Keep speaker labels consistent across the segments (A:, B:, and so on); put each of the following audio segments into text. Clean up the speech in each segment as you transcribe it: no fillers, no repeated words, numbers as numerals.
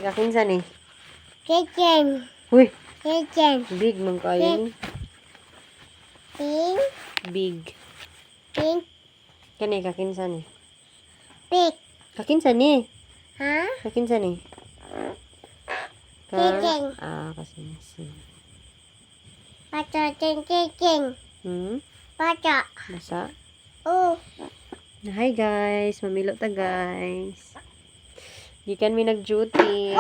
A: Ika kinsa ni?
B: Chicken.
A: Uy,
B: Chicken.
A: big man kayo ni.
B: Pink.
A: Big.
B: Pink.
A: Kani kakinsa ni?
B: Pig.
A: Kakinsa ni?
B: Ha?
A: Kakinsa ni?
B: Chicken.
A: Kasinsin.
B: Pato chicken. Pato.
A: Basa?
B: Oh.
A: Hi guys, mamilo ta guys. Gikan mi nag-duty.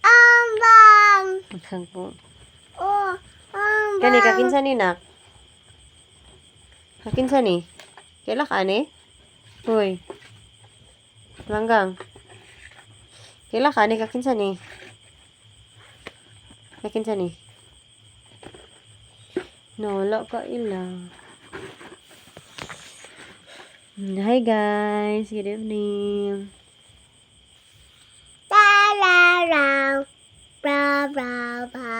B: Ambang.
A: Ang po.
B: Oh. Ambang.
A: Kani kakinsa ni nak? Kakinsa ni? Kaila ka ni? Hoy. Langgang. Kaila ka ni kakinsa ni? Kakinsa ni? No, wala ka ila. Hi guys, good evening.
B: La la la. Bra bra bra.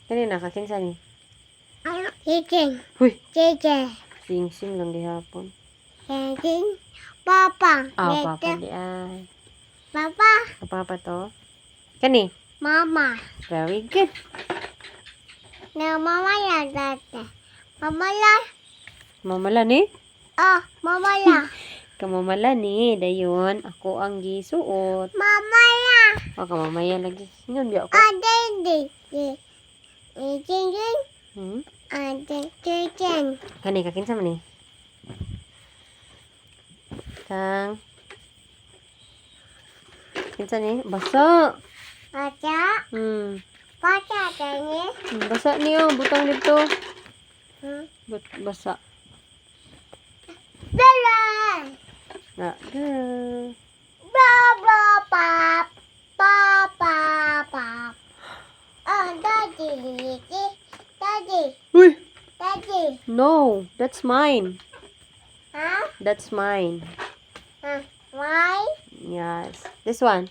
A: Kanina, kakinsa ni?
B: Chicken.
A: Huy!
B: Chicken.
A: Sing-sing lang gihapon.
B: Chicken. Papa.
A: Papa di ay.
B: Papa.
A: Papa to? Kani?
B: Mama.
A: Very good.
B: Na mama ya dati. Mama la.
A: Mamala ni?
B: Oh, mama la.
A: Kamamala ni. Dayon, ako ang gisuot.
B: Mama la.
A: Kamamaya lagi. Singon di ako.
B: Ade di. Chicken.
A: Hmm?
B: Ade chicken.
A: Kani, kakinsa man ni? Kang. Kinsa ni? Basa.
B: Pacha. Pacha tani.
A: Basa niyo. Butang dito. Basa.
B: Bella.
A: Na. Girl.
B: Baba pap. Papa pap. Oh, daddy. Daddy.
A: Uy!
B: Daddy.
A: No. That's mine.
B: Huh?
A: That's mine.
B: Why?
A: Yes. This one.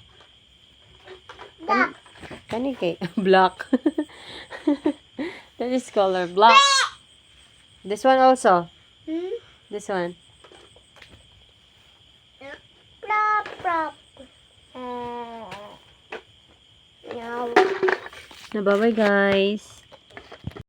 B: Black.
A: Kani kay black. That is color black. This one also. This one.
B: Plop, plop. No.
A: Na bye-bye guys.